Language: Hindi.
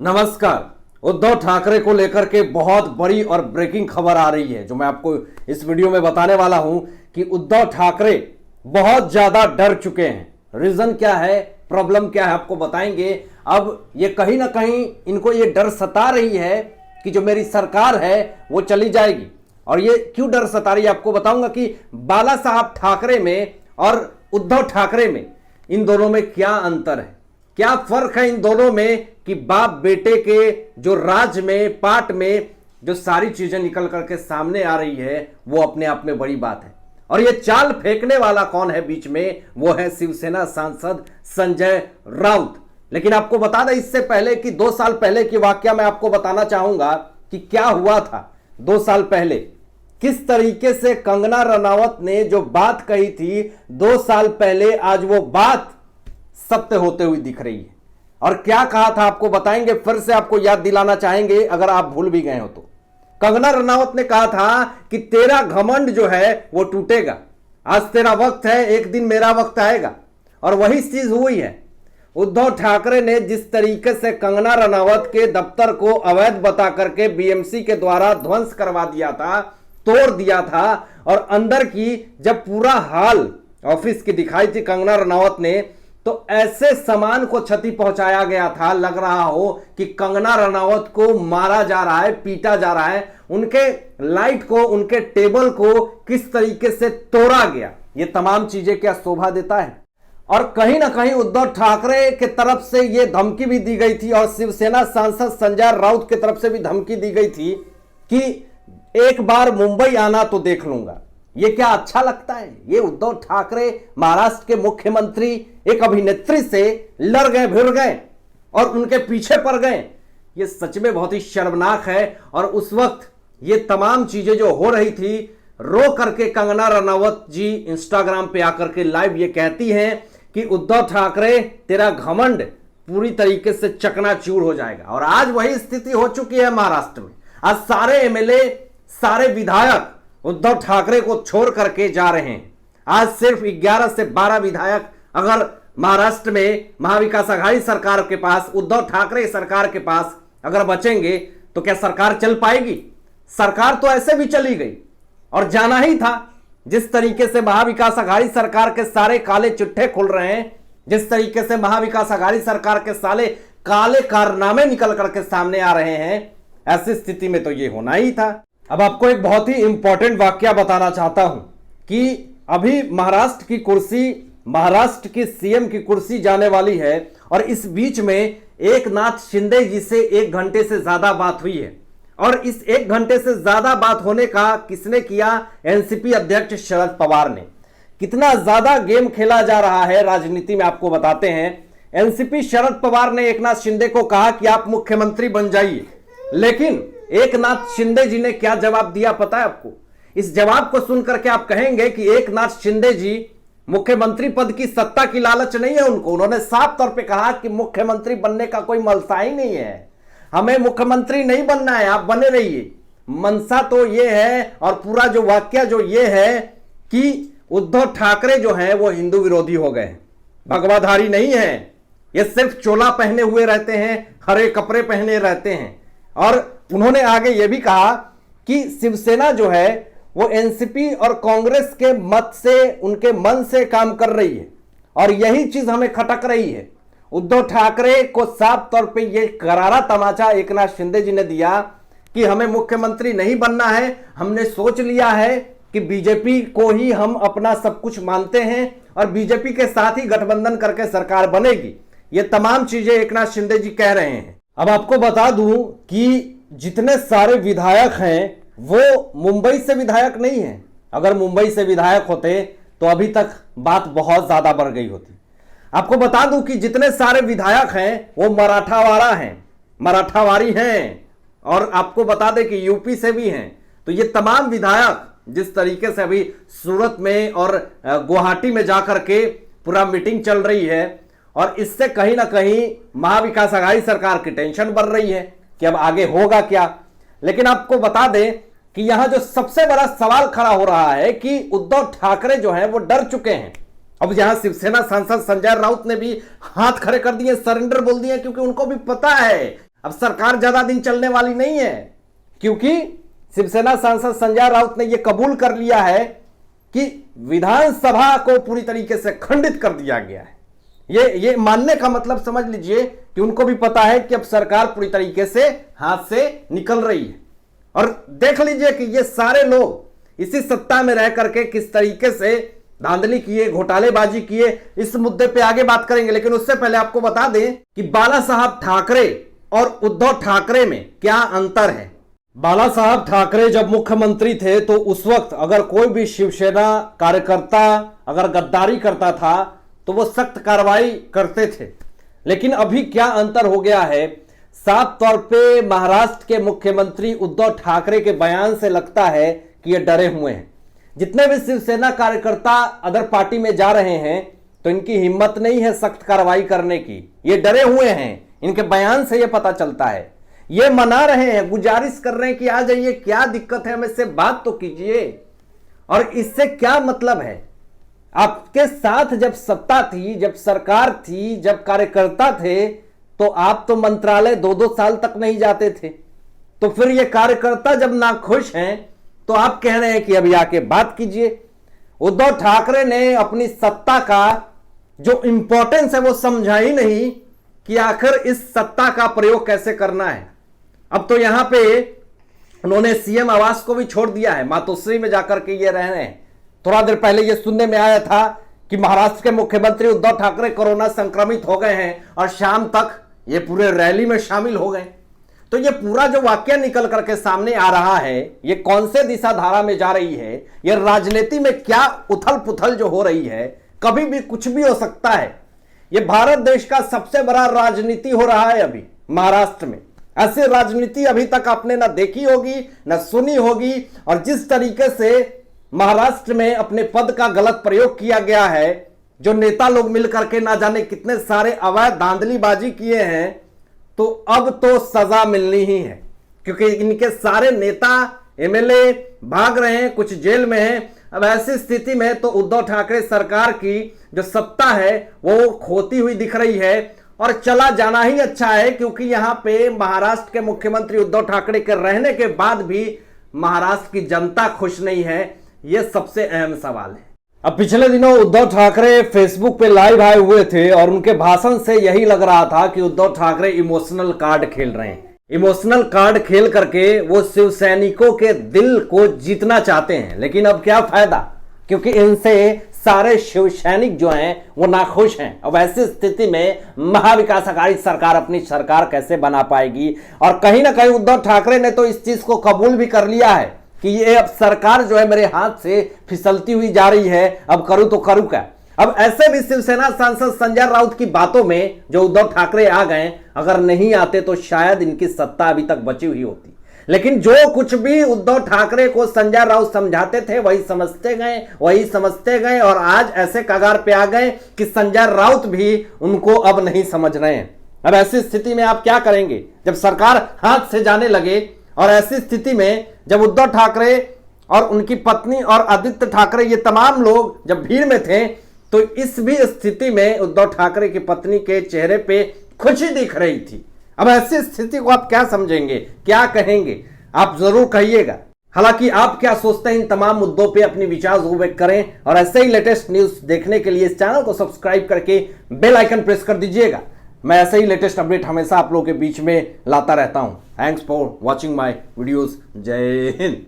नमस्कार। उद्धव ठाकरे को लेकर के बहुत बड़ी और ब्रेकिंग खबर आ रही है जो मैं आपको इस वीडियो में बताने वाला हूं कि उद्धव ठाकरे बहुत ज्यादा डर चुके हैं। रीजन क्या है, प्रॉब्लम क्या है, आपको बताएंगे। अब ये कहीं ना कहीं इनको ये डर सता रही है कि जो मेरी सरकार है वो चली जाएगी। और ये क्यों डर सता रही है आपको बताऊंगा कि बाला साहब ठाकरे में और उद्धव ठाकरे में, इन दोनों में क्या अंतर है, क्या फर्क है इन दोनों में कि बाप बेटे के जो राज में पाठ में जो सारी चीजें निकल करके सामने आ रही है वो अपने आप में बड़ी बात है। और ये चाल फेंकने वाला कौन है बीच में, वो है शिवसेना सांसद संजय राउत। लेकिन आपको बता दें इससे पहले कि 2 साल पहले की वाकया मैं आपको बताना चाहूंगा कि क्या हुआ था 2 साल पहले। किस तरीके से कंगना रनावत ने जो बात कही थी 2 साल पहले, आज वो बात सत्य होते हुए दिख रही है। और क्या कहा था आपको बताएंगे, फिर से आपको याद दिलाना चाहेंगे अगर आप भूल भी गए हो तो। कंगना रनावत ने कहा था कि तेरा घमंड जो है वो टूटेगा, आज तेरा वक्त है, एक दिन मेरा वक्त आएगा। और वही चीज हुई है। उद्धव ठाकरे ने जिस तरीके से कंगना रनावत के दफ्तर को अवैध बता करके बीएमसी के द्वारा ध्वंस करवा दिया था, तोड़ दिया था, और अंदर की जब पूरा हाल ऑफिस की दिखाई थी कंगना रनावत ने, तो ऐसे सामान को क्षति पहुंचाया गया था, लग रहा हो कि कंगना रनावत को मारा जा रहा है, पीटा जा रहा है। उनके लाइट को, उनके टेबल को किस तरीके से तोड़ा गया, ये तमाम चीजें क्या शोभा देता है। और कहीं ना कहीं उद्धव ठाकरे के तरफ से यह धमकी भी दी गई थी और शिवसेना सांसद संजय राउत की तरफ से भी धमकी दी गई थी कि एक बार मुंबई आना तो देख लूंगा। ये क्या अच्छा लगता है? ये उद्धव ठाकरे महाराष्ट्र के मुख्यमंत्री एक अभिनेत्री से लड़ गए, भिड़ गए और उनके पीछे पड़ गए। ये सच में बहुत ही शर्मनाक है। और उस वक्त ये तमाम चीजें जो हो रही थी, रो करके कंगना रनावत जी इंस्टाग्राम पे आकर के लाइव ये कहती हैं कि उद्धव ठाकरे तेरा घमंड पूरी तरीके से चकनाचूर हो जाएगा। और आज वही स्थिति हो चुकी है महाराष्ट्र में। आज सारे एमएलए, सारे विधायक उद्धव ठाकरे को छोड़ करके जा रहे हैं। आज सिर्फ 11 से 12 विधायक अगर महाराष्ट्र में महाविकास आघाड़ी सरकार के पास, उद्धव ठाकरे सरकार के पास अगर बचेंगे तो क्या सरकार चल पाएगी? सरकार तो ऐसे भी चली गई और जाना ही था। जिस तरीके से महाविकास आघाड़ी सरकार के सारे काले चिट्ठे खुल रहे हैं, जिस तरीके से महाविकास आघाड़ी सरकार के साले काले कारनामे निकल करके सामने आ रहे हैं, ऐसी स्थिति में तो ये होना ही था। अब आपको एक बहुत ही इंपॉर्टेंट वाकया बताना चाहता हूं कि अभी महाराष्ट्र की कुर्सी, महाराष्ट्र की सीएम की कुर्सी जाने वाली है और इस बीच में एकनाथ शिंदे जी से 1 घंटे से ज्यादा बात हुई है। और इस 1 घंटे से ज्यादा बात होने का किसने किया? एनसीपी अध्यक्ष शरद पवार ने। कितना ज्यादा गेम खेला जा रहा है राजनीति में आपको बताते हैं। एनसीपी शरद पवार ने एकनाथ शिंदे को कहा कि आप मुख्यमंत्री बन जाइए, लेकिन एकनाथ शिंदे जी ने क्या जवाब दिया पता है आपको? इस जवाब को सुनकर के आप कहेंगे कि एकनाथ शिंदे जी मुख्यमंत्री पद की, सत्ता की लालच नहीं है उनको। उन्होंने साफ तौर पे कहा कि मुख्यमंत्री बनने का कोई मनसा ही नहीं है, हमें मुख्यमंत्री नहीं बनना है, आप बने रहिए। मनसा तो ये है, और पूरा जो वाक्य जो ये है कि उद्धव ठाकरे जो है वो हिंदू विरोधी हो गए, भगवाधारी नहीं है, ये सिर्फ चोला पहने हुए रहते हैं, हरे कपड़े पहने रहते हैं। और उन्होंने आगे यह भी कहा कि शिवसेना जो है वो एनसीपी और कांग्रेस के मत से, उनके मन से काम कर रही है और यही चीज हमें खटक रही है। उद्धव ठाकरे को साफ तौर पे ये करारा तमाचा एकनाथ शिंदे जी ने दिया कि हमें मुख्यमंत्री नहीं बनना है, हमने सोच लिया है कि बीजेपी को ही हम अपना सब कुछ मानते हैं और बीजेपी के साथ ही गठबंधन करके सरकार बनेगी। ये तमाम चीजें एकनाथ शिंदे जी कह रहे हैं। अब आपको बता दूं कि जितने सारे विधायक हैं वो मुंबई से विधायक नहीं हैं। अगर मुंबई से विधायक होते तो अभी तक बात बहुत ज्यादा बढ़ गई होती। आपको बता दूं कि जितने सारे विधायक हैं वो मराठावाड़ा हैं, मराठावाड़ी हैं, और आपको बता दें कि यूपी से भी हैं। तो ये तमाम विधायक जिस तरीके से अभी सूरत में और गुवाहाटी में जाकर के पूरा मीटिंग चल रही है, और इससे कहीं ना कहीं महाविकास आघाड़ी सरकार की टेंशन बढ़ रही है कि अब आगे होगा क्या। लेकिन आपको बता दें कि यहां जो सबसे बड़ा सवाल खड़ा हो रहा है कि उद्धव ठाकरे जो है वो डर चुके हैं। अब यहां शिवसेना सांसद संजय राउत ने भी हाथ खड़े कर दिए, सरेंडर बोल दिए, क्योंकि उनको भी पता है अब सरकार ज्यादा दिन चलने वाली नहीं है, क्योंकि शिवसेना सांसद संजय राउत ने यह कबूल कर लिया है कि विधानसभा को पूरी तरीके से खंडित कर दिया गया है। ये मानने का मतलब समझ लीजिए कि उनको भी पता है कि अब सरकार पूरी तरीके से हाथ से निकल रही है। और देख लीजिए कि ये सारे लोग इसी सत्ता में रह करके किस तरीके से धांधली किए, घोटालेबाजी किए, इस मुद्दे पे आगे बात करेंगे। लेकिन उससे पहले आपको बता दें कि बाला साहब ठाकरे और उद्धव ठाकरे में क्या अंतर है। बाला साहब ठाकरे जब मुख्यमंत्री थे तो उस वक्त अगर कोई भी शिवसेना कार्यकर्ता अगर गद्दारी करता था तो वो सख्त कार्रवाई करते थे। लेकिन अभी क्या अंतर हो गया है, साफ तौर पे महाराष्ट्र के मुख्यमंत्री उद्धव ठाकरे के बयान से लगता है कि ये डरे हुए हैं। जितने भी शिवसेना कार्यकर्ता अदर पार्टी में जा रहे हैं तो इनकी हिम्मत नहीं है सख्त कार्रवाई करने की, ये डरे हुए हैं। इनके बयान से ये पता चलता है। ये मना रहे हैं, गुजारिश कर रहे हैं कि आ जाइए, क्या दिक्कत है, हमें से बात तो कीजिए। और इससे क्या मतलब है, आपके साथ जब सत्ता थी, जब सरकार थी, जब कार्यकर्ता थे, तो आप तो मंत्रालय 2-2 साल तक नहीं जाते थे। तो फिर ये कार्यकर्ता जब नाखुश हैं तो आप कह रहे हैं कि अभी आके बात कीजिए। उद्धव ठाकरे ने अपनी सत्ता का जो इंपॉर्टेंस है वो समझा ही नहीं कि आखिर इस सत्ता का प्रयोग कैसे करना है। अब तो यहां पे उन्होंने सीएम आवास को भी छोड़ दिया है, मातोश्री में जाकर के ये रह रहे हैं। थोड़ा देर पहले ये सुनने में आया था कि महाराष्ट्र के मुख्यमंत्री उद्धव ठाकरे कोरोना संक्रमित हो गए हैं और शाम तक ये पूरे रैली में शामिल हो गए। तो ये पूरा जो वाक्य निकल करके सामने आ रहा है, ये कौन से दिशा धारा में जा रही है, ये राजनीति में क्या उथल पुथल जो हो रही है, कभी भी कुछ भी हो सकता है। ये भारत देश का सबसे बड़ा राजनीति हो रहा है अभी महाराष्ट्र में। ऐसी राजनीति अभी तक आपने ना देखी होगी ना सुनी होगी। और जिस तरीके से महाराष्ट्र में अपने पद का गलत प्रयोग किया गया है, जो नेता लोग मिलकर के ना जाने कितने सारे अवैध धांधलीबाजी किए हैं, तो अब तो सजा मिलनी ही है, क्योंकि इनके सारे नेता एमएलए भाग रहे हैं, कुछ जेल में हैं। अब ऐसी स्थिति में तो उद्धव ठाकरे सरकार की जो सत्ता है वो खोती हुई दिख रही है और चला जाना ही अच्छा है, क्योंकि यहां पे महाराष्ट्र के मुख्यमंत्री उद्धव ठाकरे के रहने के बाद भी महाराष्ट्र की जनता खुश नहीं है। यह सबसे अहम सवाल है। अब पिछले दिनों उद्धव ठाकरे फेसबुक पे लाइव आए हुए थे और उनके भाषण से यही लग रहा था कि उद्धव ठाकरे इमोशनल कार्ड खेल रहे हैं। इमोशनल कार्ड खेल करके वो शिव सैनिकों के दिल को जीतना चाहते हैं। लेकिन अब क्या फायदा, क्योंकि इनसे सारे शिव सैनिक जो हैं वो नाखुश हैं। अब ऐसी स्थिति में महाविकास अघाड़ी सरकार अपनी सरकार कैसे बना पाएगी। और कहीं ना कहीं उद्धव ठाकरे ने तो इस चीज को कबूल भी कर लिया है कि ये अब सरकार जो है मेरे हाथ से फिसलती हुई जा रही है, अब करूं तो करूं क्या। अब ऐसे भी शिवसेना सांसद संजय राउत की बातों में जो उद्धव ठाकरे आ गए, अगर नहीं आते तो शायद इनकी सत्ता अभी तक बची हुई होती। लेकिन जो कुछ भी उद्धव ठाकरे को संजय राउत समझाते थे वही समझते गए और आज ऐसे कगार पे आ गए कि संजय राउत भी उनको अब नहीं समझ रहे हैं। अब ऐसी स्थिति में आप क्या करेंगे जब सरकार हाथ से जाने लगे। और ऐसी स्थिति में जब उद्धव ठाकरे और उनकी पत्नी और आदित्य ठाकरे ये तमाम लोग जब भीड़ में थे, तो इस भी स्थिति में उद्धव ठाकरे की पत्नी के चेहरे पे खुशी दिख रही थी। अब ऐसी स्थिति को आप क्या समझेंगे, क्या कहेंगे, आप जरूर कहिएगा। हालांकि आप क्या सोचते हैं इन तमाम मुद्दों पे अपनी विचार जरूर व्यक्त करें और ऐसे ही लेटेस्ट न्यूज देखने के लिए इस चैनल को सब्सक्राइब करके बेल आइकन प्रेस कर दीजिएगा। मैं ऐसे ही लेटेस्ट अपडेट हमेशा आप लोगों के बीच में लाता रहता हूं। Thanks for watching my videos. जय हिंद।